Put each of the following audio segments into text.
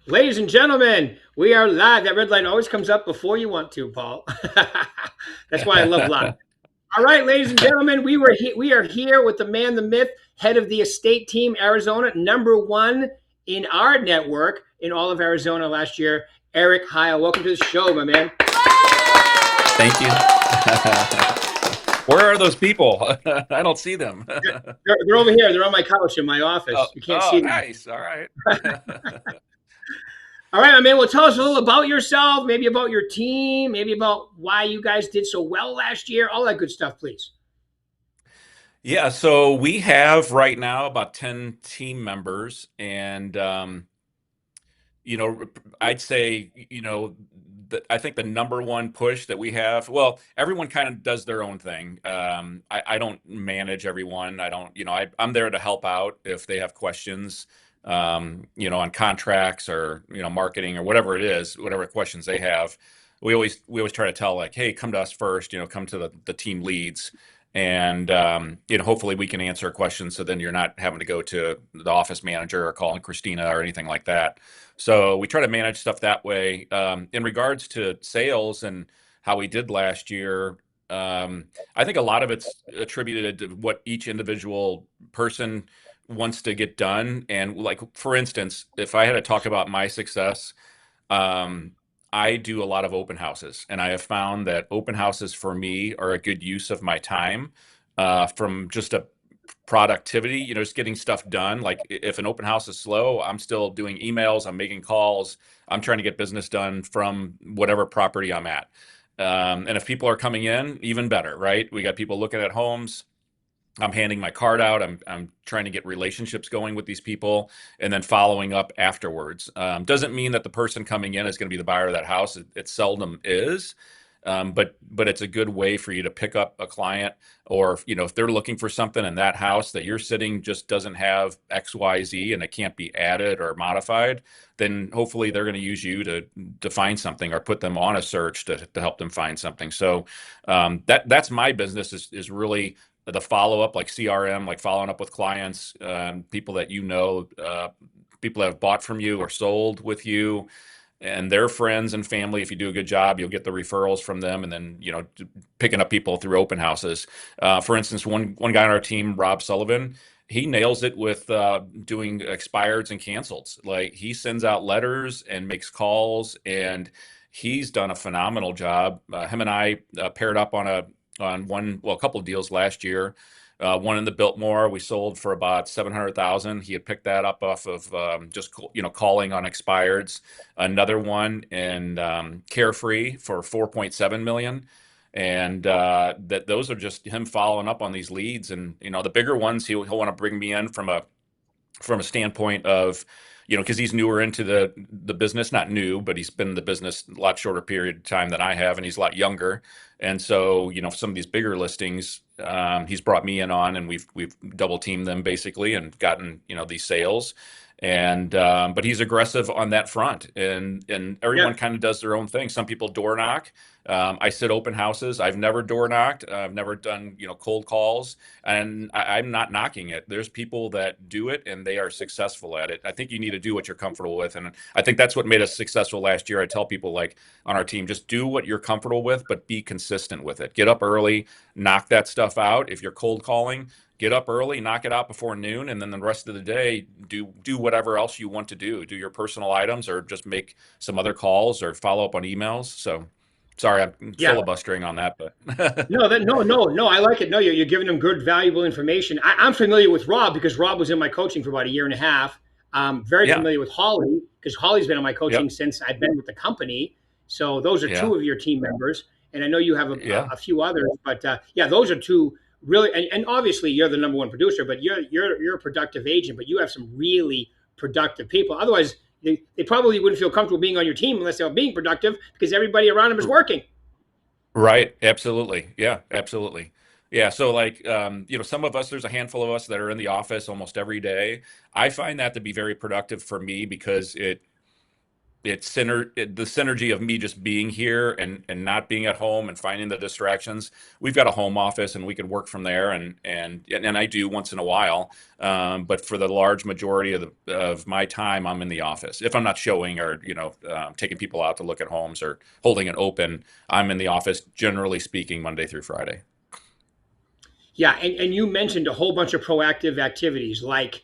Ladies and gentlemen, we are live. That red light always comes up before you want to, Paul. That's why I love live. All right, ladies and gentlemen, we are here with the man, the myth, head of the estate team, Arizona, number one in our network in all of Arizona last year, Eric Heil. Welcome to the show, my man. Thank you. Where are those people? I don't see them. They're over here. They're on my couch in my Oh, office. You can't oh, see them. nice. All right. All right, my man. Well, tell us a little about yourself, maybe about your team, maybe about why you guys did so well last year, all that good stuff, please. Yeah, so we have right now about 10 team members, and you know, I'd say, I think the number one push that we have, well, everyone kind of does their own thing. I don't manage everyone. I don't, I'm there to help out if they have questions, on contracts or, marketing or whatever it is, whatever questions they have. We always try to tell like, hey, come to us first, come to the team leads. And hopefully we can answer questions so then you're not having to go to the office manager or calling Christina or anything like that. So we try to manage stuff that way. In regards to sales and how we did last year, I think a lot of it's attributed to what each individual person wants to get done. And like, for instance, if I had to talk about my success, um, I do a lot of open houses, and I have found that open houses for me are a good use of my time from just a productivity, just getting stuff done. Like if an open house is slow, I'm still doing emails, I'm making calls, I'm trying to get business done from whatever property I'm at. And if people are coming in, even better, right? We got people looking at homes. I'm handing my card out. I'm trying to get relationships going with these people and then following up afterwards. Doesn't mean that the person coming in is going to be the buyer of that house. It seldom is. But it's a good way for you to pick up a client, or if they're looking for something in that house that you're sitting just doesn't have XYZ and it can't be added or modified, then hopefully they're going to use you to find something or put them on a search to help them find something. So that's my business is really the follow up, like CRM, like following up with clients, people that people that have bought from you or sold with you, and their friends and family. If you do a good job, you'll get the referrals from them, and then picking up people through open houses. For instance, one guy on our team, Rob Sullivan, he nails it with doing expireds and canceleds. Like he sends out letters and makes calls, and he's done a phenomenal job. Him and I paired up on a couple of deals last year. One in the Biltmore, we sold for about 700,000. He had picked that up off of just calling on expireds. Another one in Carefree for 4.7 million, and that those are just him following up on these leads. And the bigger ones, he'll want to bring me in from a standpoint of, because he's newer into the business, not new, but he's been in the business a lot shorter period of time than I have, and he's a lot younger. And so, some of these bigger listings, he's brought me in on, and we've double teamed them basically and gotten these sales. And but he's aggressive on that front, and Yeah. everyone kind of does their own thing. Some people door knock. I sit open houses. I've never door knocked. I've never done cold calls, and I'm not knocking it. There's people that do it and they are successful at it. I think you need to do what you're comfortable with, and I think that's what made us successful last year. I tell people like on our team, just do what you're comfortable with, but be consistent with it. Get up early, knock that stuff out. If you're cold calling, get up early, knock it out before noon, and then the rest of the day do whatever else you want to do. Do your personal items, or just make some other calls, or follow up on emails. So sorry, I'm Yeah. filibustering on that, but No. I like it. No, you're giving them good, valuable information. I'm familiar with Rob because Rob was in my coaching for about a year and a half. Very yeah, familiar with Holly because Holly's been in my coaching yep, since I've been with the company. So those are yeah, two of your team members, and I know you have yeah. a few others, but yeah, those are two really. And obviously, you're the number one producer, but you're a productive agent, but you have some really productive people. Otherwise, they probably wouldn't feel comfortable being on your team unless they were being productive because everybody around them is working. Right. Absolutely. Yeah, absolutely. Yeah. So like, some of us, there's a handful of us that are in the office almost every day. I find that to be very productive for me because the synergy of me just being here and not being at home and finding the distractions. We've got a home office and we could work from there, and I do once in a while. But for the large majority of my time, I'm in the office. If I'm not showing or taking people out to look at homes or holding it open, I'm in the office generally speaking Monday through Friday. Yeah, and you mentioned a whole bunch of proactive activities like,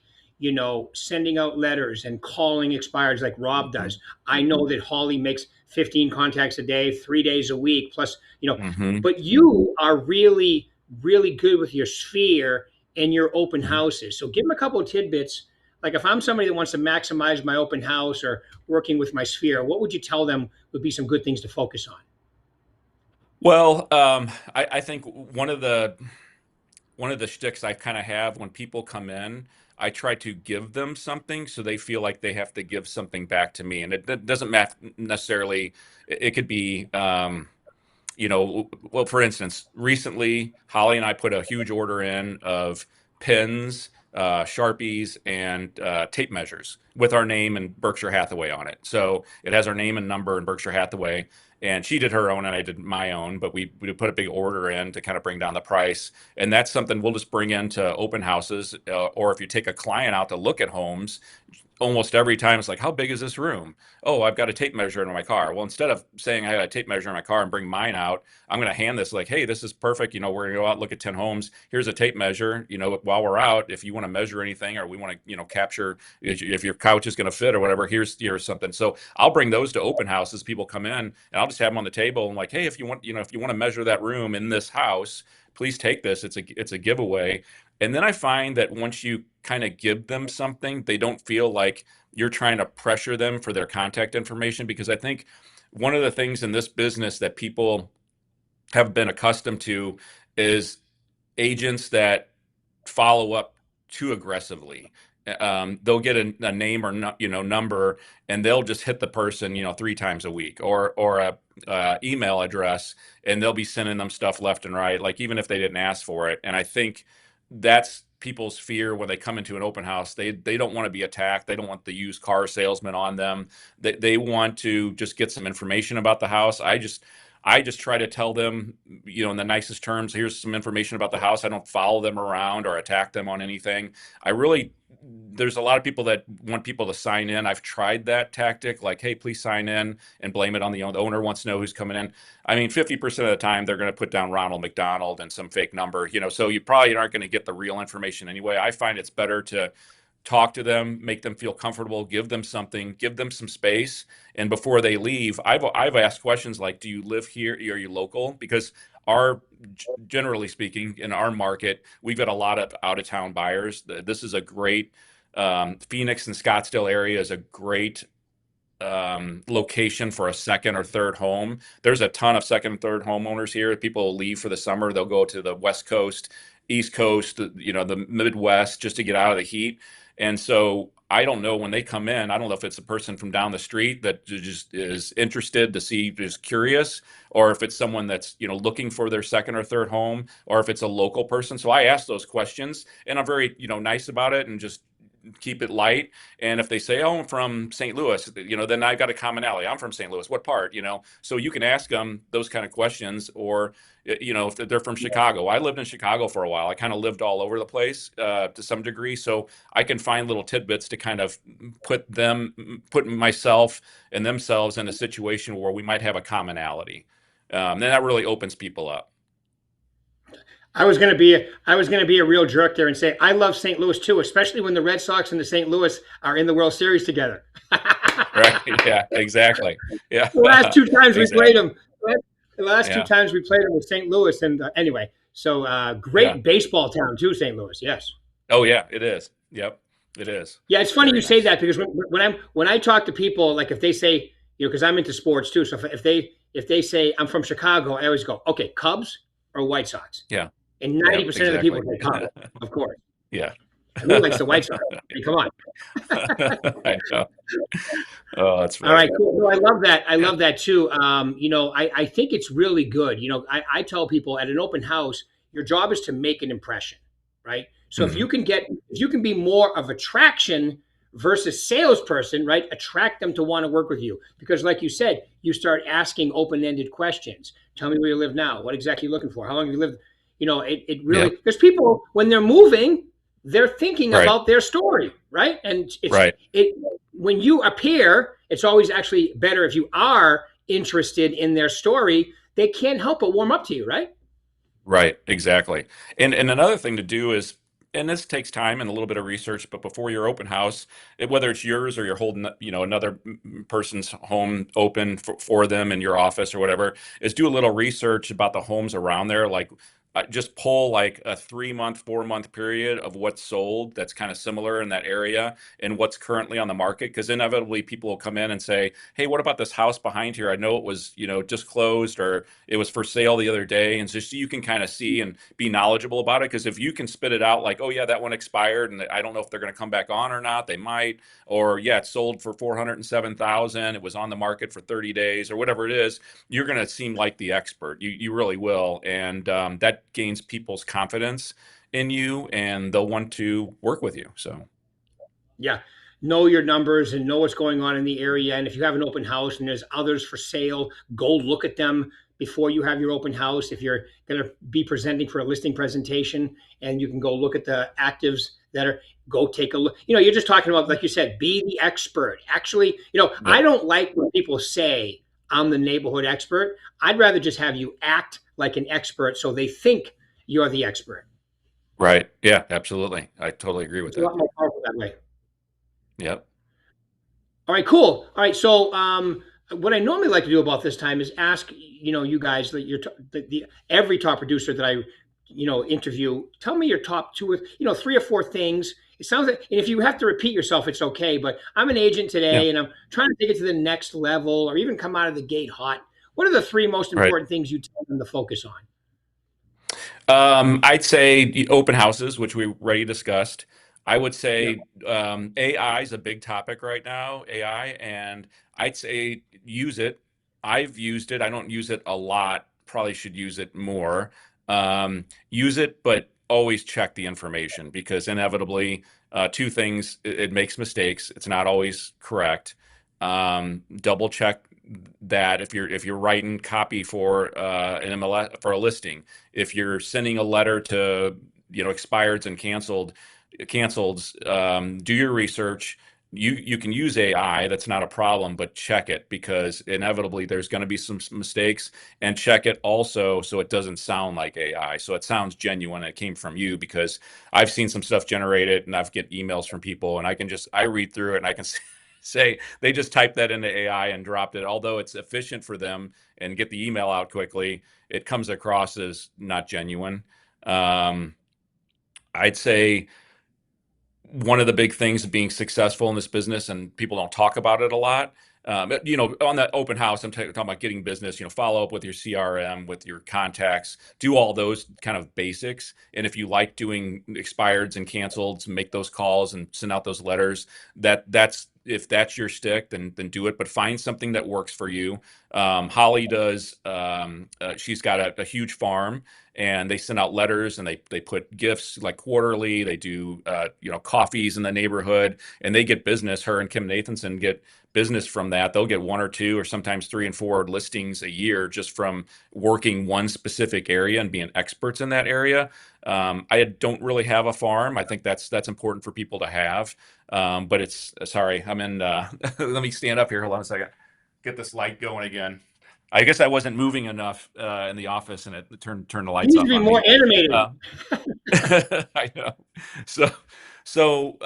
sending out letters and calling expireds like Rob Hmm. does. I know that Holly makes 15 contacts a day, 3 days a week, plus, Hmm. but you are really, really good with your sphere and your open Hmm. houses. So give them a couple of tidbits. Like if I'm somebody that wants to maximize my open house or working with my sphere, what would you tell them would be some good things to focus on? Well, I think one of the shticks I kind of have when people come in, I try to give them something so they feel like they have to give something back to me, and it doesn't necessarily. It could be, well, for instance, recently Holly and I put a huge order in of pens, Sharpies, and tape measures with our name and Berkshire Hathaway on it. So it has our name and number and Berkshire Hathaway. And she did her own and I did my own, but we put a big order in to kind of bring down the price. And that's something we'll just bring into open houses. Or if you take a client out to look at homes, almost every time it's like, how big is this room? Oh, I've got a tape measure in my car. Well, instead of saying I got a tape measure in my car and bring mine out, I'm going to hand this like, hey, this is perfect. We're going to go out, look at 10 homes. Here's a tape measure. While we're out, if you want to measure anything or we want to, capture if your couch is going to fit or whatever, here's something. So I'll bring those to open houses. People come in and I'll just have them on the table and like, hey, if you want to measure that room in this house, please take this. It's a giveaway. And then I find that once you kind of give them something, they don't feel like you're trying to pressure them for their contact information. Because I think one of the things in this business that people have been accustomed to is agents that follow up too aggressively. They'll get a name or number, and they'll just hit the person 3 times a week, or a email address, and they'll be sending them stuff left and right, like even if they didn't ask for it. And I think that's people's fear when they come into an open house. They don't want to be attacked. They don't want the used car salesman on them. They want to just get some information about the house. I just try to tell them, in the nicest terms, here's some information about the house. I don't follow them around or attack them on anything. There's a lot of people that want people to sign in. I've tried that tactic, like, hey, please sign in and blame it on the owner. The owner wants to know who's coming in. I mean, 50% of the time they're going to put down Ronald McDonald and some fake number, so you probably aren't going to get the real information anyway. I find it's better to talk to them, make them feel comfortable, give them something, give them some space. And before they leave, I've asked questions like, "Do you live here? Are you local?" Because our generally speaking, in our market, we've got a lot of out of town buyers. This is a great Phoenix and Scottsdale area is a great location for a second or third home. There's a ton of second and third homeowners here. People leave for the summer. They'll go to the West Coast, East Coast, the Midwest just to get out of the heat. And so I don't know when they come in, I don't know if it's a person from down the street that just is interested to see, just curious, or if it's someone that's, looking for their second or third home, or if it's a local person. So I ask those questions and I'm very, nice about it and just keep it light. And if they say, "Oh, I'm from St. Louis," then I've got a commonality. I'm from St. Louis. What part? So you can ask them those kind of questions. Or, if they're from Chicago. I lived in Chicago for a while. I kind of lived all over the place to some degree. So I can find little tidbits to kind of put myself and themselves in a situation where we might have a commonality. Then that really opens people up. I was gonna be a real jerk there and say I love St. Louis too, especially when the Red Sox and the St. Louis are in the World Series together. Right? Yeah, exactly. Yeah. The last two times we played Exactly. them, the last two Yeah. times we played them with St. Louis, and anyway, so Yeah. great baseball town too, St. Louis. Yes. Oh yeah, it is. Yep, it is. Yeah, it's funny Very you say nice. that because when I talk to people, like if they say, because I'm into sports too, so if they say I'm from Chicago, I always go, okay, Cubs or White Sox, Yeah. and Yep. 90% of the people Exactly. say Cubs, of course. Yeah. And who likes the White Sox? I mean, come on. I know. Oh, that's All right, funny. cool. No, I love that. I Yeah. love that too. I think it's really good. I tell people at an open house, your job is to make an impression, right? So if Hmm. you can be more of attraction versus salesperson, right? Attract them to want to work with you because, like you said, you start asking open-ended questions. Tell me where you live now. What exactly are you looking for? How long have you lived? It Yeah. really, there's people when they're moving, they're thinking Right. about their story, right? And Right. when you appear, it's always actually better if you are interested in their story. They can't help but warm up to you, right? Right, exactly. And another thing to do is, and this takes time and a little bit of research, but before your open house, whether it's yours or you're holding, another person's home open for them in your office or whatever, is do a little research about the homes around there. Like, just pull like a 3 month, 4 month period of what's sold that's kind of similar in that area and what's currently on the market. Because inevitably people will come in and say, "Hey, what about this house behind here? I know it was, just closed, or it was for sale the other day," and just so you can kind of see and be knowledgeable about it. Because if you can spit it out like, "Oh yeah, that one expired and I don't know if they're going to come back on or not, they might," or "Yeah, it sold for 407,000, it was on the market for 30 days," or whatever it is, you're going to seem like the expert. You really will, and that gains people's confidence in you, and they'll want to work with you. So Yeah. Know your numbers and know what's going on in the area. And if you have an open house and there's others for sale, go look at them before you have your open house. If you're going to be presenting for a listing presentation and you can go look at the actives that are, go take a look. You're just talking about, like you said, be the expert. Actually, I yep. don't like when people say, I'm the neighborhood expert. I'd rather just have you act like an expert so they think you're the expert. Right, yeah, absolutely, I totally agree with It's a that. lot more powerful that way. Yep. All right, cool. All right, so what I normally like to do about this time is ask you guys that every top producer that I interview. Tell me your top two, three or four things. It sounds like, and if you have to repeat yourself, it's okay. But I'm an agent Yeah. today, and I'm trying to take it to the next level, or even come out of the gate hot. What are the three most Right. important things you tell them to focus on? I'd say open houses, which we already discussed. I would Yeah. say AI is a big topic right now, AI, and I'd say use it. I've used it. I don't use it a lot. Probably should use it more. Use it, but always check the information because inevitably, two things: it makes mistakes. It's not always correct. Double check that if you're writing copy for an MLS for a listing, if you're sending a letter to expireds and canceled, do your research. You can use AI, that's not a problem, but check it because inevitably there's going to be some mistakes, and check it also so it doesn't sound like AI, so it sounds genuine, it came from you. Because I've seen some stuff generated and I've get emails from people, and I read through it and I can say they just typed that into AI and dropped it. Although it's efficient for them and get the email out quickly, it comes across as not genuine. Um, I'd say one of the big things of being successful in this business, and people don't talk about it a lot. On that open house, I'm talking about getting business. Follow up with your CRM, with your contacts, do all those kind of basics. And if you like doing expireds and canceled, make those calls and send out those letters. That's if that's your stick, then do it. But find something that works for you. Holly does. She's got a huge farm, and they send out letters, and they put gifts like quarterly. They do coffees in the neighborhood, and they get business. Her and Kim Nathanson get business from that. They'll get one or two or sometimes three and four listings a year just from working one specific area and being experts in that area. I don't really have a farm. I think that's important for people to have. But it's sorry, I'm in. Let me stand up here. Hold on a second. Get this light going again. I guess I wasn't moving enough in the office, and it turned the You lights need to off be on more me. animated. Uh, I know. So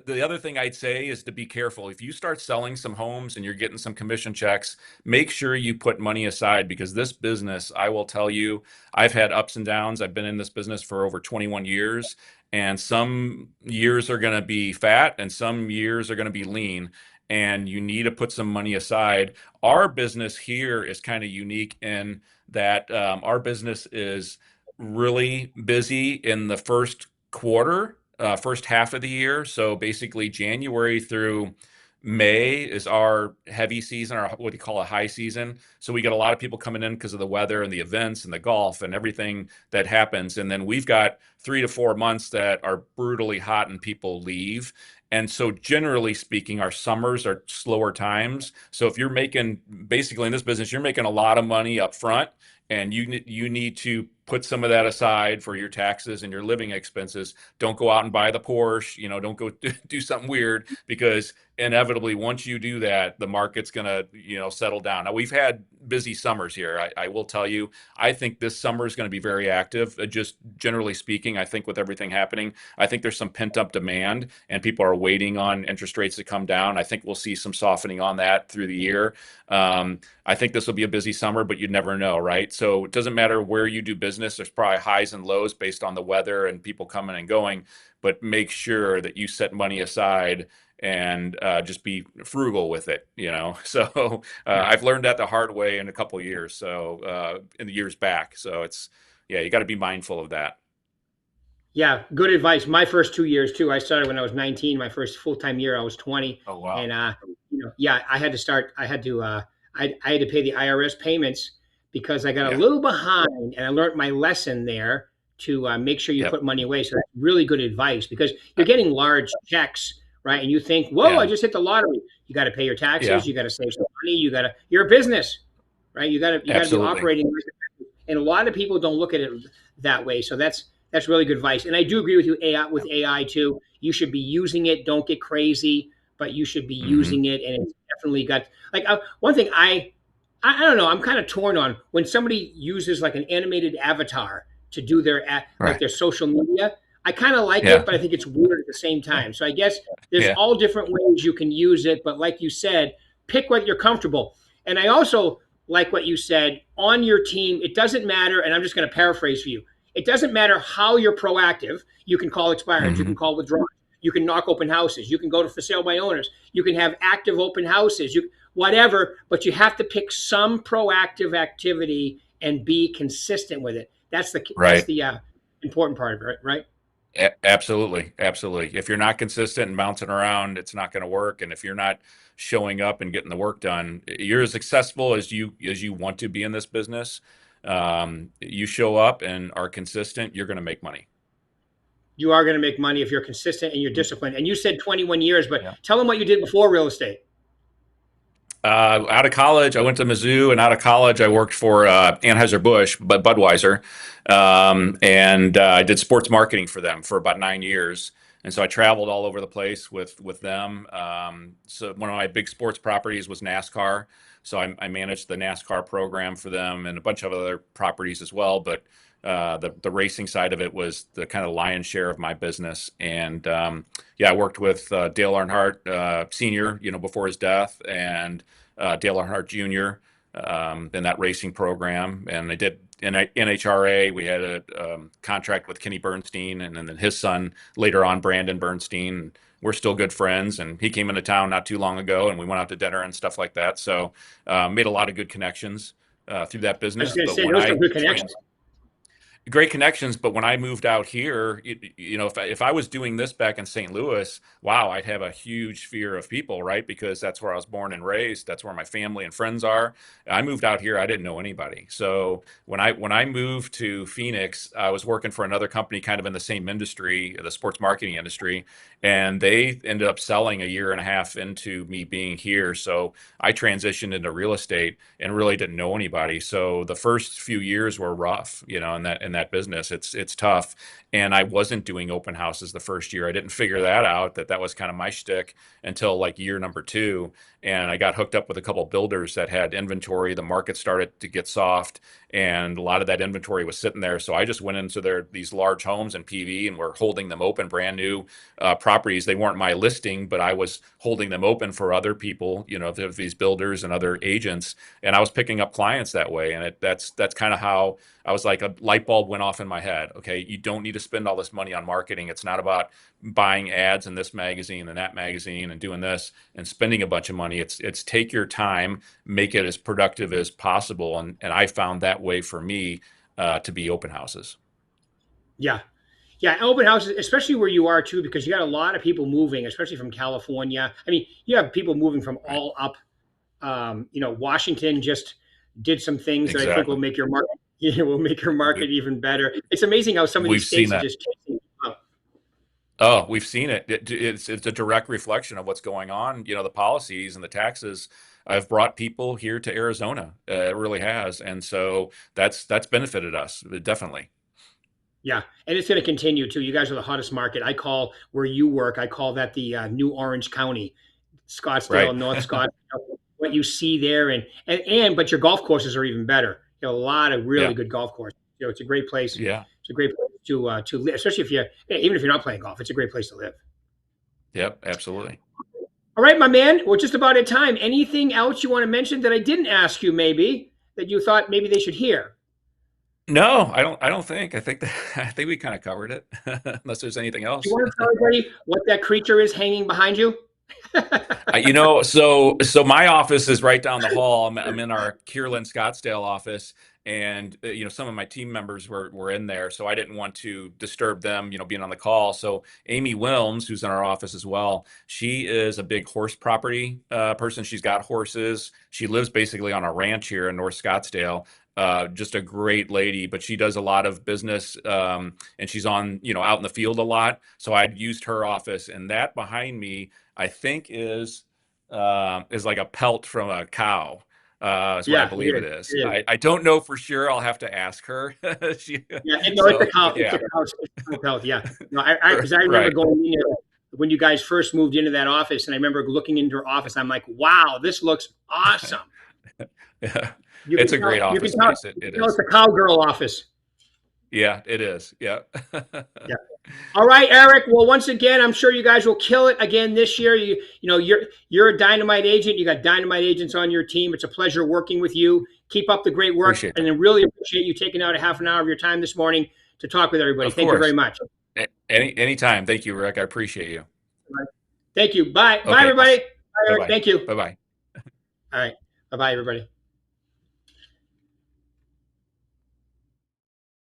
the other thing I'd say is to be careful. If you start selling some homes and you're getting some commission checks, make sure you put money aside, because this business, I will tell you, I've had ups and downs. I've been in this business for over 21 years, and some years are going to be fat and some years are going to be lean. And you need to put some money aside. Our business here is kind of unique in that our business is really busy in the first quarter, first half of the year. So basically, January through May is our heavy season, or what do you call a high season. So we get a lot of people coming in because of the weather and the events and the golf and everything that happens. And then we've got 3 to 4 months that are brutally hot and people leave. And so, generally speaking, our summers are slower times. So, if you're making basically in this business, you're making a lot of money up front, and you need to put some of that aside for your taxes and your living expenses. Don't go out and buy the Porsche. Don't go do something weird, because inevitably, once you do that, the market's gonna settle down. Now, we've had busy summers here. I will tell you, I think this summer is going to be very active. Just generally speaking, I think with everything happening, I think there's some pent up demand, and people are waiting on interest rates to come down. I think we'll see some softening on that through the year. I think this will be a busy summer, but you never know, right? So it doesn't matter where you do business. There's probably highs and lows based on the weather and people coming and going, but make sure that you set money aside and just be frugal with it. So Yeah. I've learned that the hard way in a couple of years. So in the years back. So yeah, you got to be mindful of that. Yeah, good advice. My first 2 years too. I started when I was 19. My first full time year, I was 20, Oh, wow. and yeah, I had to start. I had to pay the IRS payments because I got a Yeah. little behind, and I learned my lesson there to make sure you Yep. put money away. So that's really good advice because you're Uh, getting large checks, right? And you think, whoa, I Yeah. just hit the lottery. You got to pay your taxes. Yeah. You got to save some money. You're a business, right? You got to be Absolutely. operating, and a lot of people don't look at it that way. So that's really good advice. And I do agree with you with Yep. AI too. You should be using it. Don't get crazy, but you should be Hmm. using it. And it's definitely got like one thing I don't know. I'm kind of torn on when somebody uses like an animated avatar to do like Right. their social media. I kind of like it, Yeah. but I think it's weird at the same time. So I guess there's Yeah. all different ways you can use it. But like you said, pick what you're comfortable. And I also like what you said on your team. It doesn't matter. And I'm just going to paraphrase for you. It doesn't matter how you're proactive. You can call expireds. You can Hmm. call withdrawals. You can knock open houses. You can go to for sale by owners. You can have active open houses. Whatever, but you have to pick some proactive activity and be consistent with it. That's Right. the important part of it, right? Absolutely. Absolutely. If you're not consistent and bouncing around, it's not going to work. And if you're not showing up and getting the work done, you're as successful as you want to be in this business. You show up and are consistent, you're going to make money. You are going to make money if you're consistent and you're Mm. disciplined. And you said 21 years, but Yeah. tell them what you did before real estate. Out of college, I went to Mizzou, and out of college, I worked for Anheuser-Busch, but Budweiser, and I did sports marketing for them for about 9 years. And so I traveled all over the place with them. So one of my big sports properties was NASCAR. So I managed the NASCAR program for them and a bunch of other properties as well. But the racing side of it was the kind of lion's share of my business. And yeah, I worked with Dale Earnhardt Sr. Before his death, and Dale Earnhardt Jr. In that racing program, and I did in NHRA. We had a contract with Kenny Bernstein, and then his son later on, Brandon Bernstein. We're still good friends, and he came into town not too long ago, and we went out to dinner and stuff like that. So made a lot of good connections through that I was business. going to But say when those are I good connections. trans great connections, but when I moved out here, if I was doing this back in St. Louis, wow, I'd have a huge fear of people, right? Because that's where I was born and raised. That's where my family and friends are. I moved out here, I didn't know anybody. So when I moved to Phoenix, I was working for another company kind of in the same industry, the sports marketing industry, and they ended up selling a year and a half into me being here. So I transitioned into real estate and really didn't know anybody. So the first few years were rough, in that business. It's tough. And I wasn't doing open houses the first year. I didn't figure that out, that was kind of my shtick until like year number two. And I got hooked up with a couple builders that had inventory. The market started to get soft, and a lot of that inventory was sitting there. So I just went into these large homes in PV, and we're holding them open, brand new properties. They weren't my listing, but I was holding them open for other people, these builders and other agents, and I was picking up clients that way. And that's kind of how I was like, a light bulb went off in my head. Okay, you don't need to spend all this money on marketing. It's not about buying ads in this magazine and that magazine and doing this and spending a bunch of money. It's take your time, make it as productive as possible. And I found that way for me to be open houses. Yeah. Yeah, open houses, especially where you are too, because you got a lot of people moving, especially from California. I mean, you have people moving from Right. all up. Washington just did some things that I think will Exactly. make your market, will make your We, market even better. It's amazing how some of we've these seen states are that. just chasing people out. Oh, we've seen it. It's a direct reflection of what's going on. The policies and the taxes have brought people here to Arizona. It really has, and so that's benefited us definitely. Yeah, and it's going to continue too. You guys are the hottest market. I call where you work. I call that the New Orange County, Scottsdale, Right. North Scottsdale. What you see there, but your golf courses are even better. You have a lot of really Yeah. good golf courses. It's a great place. Yeah. It's a great place to live, especially if you even if you're not playing golf. It's a great place to live. Yep. Absolutely. All right, my man. We're just about at time. Anything else you want to mention that I didn't ask you, maybe that you thought maybe they should hear? No, I don't think. I think that I think we kind of covered it, unless there's anything Do you else. want to tell everybody what that creature is hanging behind you? So my office is right down the hall. I'm in our Kierland Scottsdale office, and some of my team members were in there, so I didn't want to disturb them, being on the call. So Amy Wilms, who's in our office as well, she is a big horse property person. She's got horses. She lives basically on a ranch here in North Scottsdale. Just a great lady, but she does a lot of business, and she's on, out in the field a lot. So I'd used her office, and that behind me, I think is like a pelt from a cow. Is what I Yeah, it believe it is. is. It is. I don't know for sure. I'll have to ask her. She, Yeah, no, it's a so, cow. but It's a yeah, cow. It's a cow health. Yeah, no, because I remember right. going in there when you guys first moved into that office, and I remember looking into her office. I'm like, wow, this looks awesome. Yeah. You It's can a great tell. You office can tell. space. You It can tell it's is. a cowgirl office. Yeah, it is. Yeah. Yeah. All right, Eric. Well, once again, I'm sure you guys will kill it again this year. You're a dynamite agent. You got dynamite agents on your team. It's a pleasure working with you. Keep up the great work, Appreciate and that. then really appreciate you taking out a half an hour of your time this morning to talk with everybody. Of Thank you very course. much. Anytime. Thank you, Rick. I appreciate you. Thank you. Bye. Bye, Okay. everybody. Bye, Bye Eric. bye. Thank you. Bye bye. All right. Bye, bye, everybody.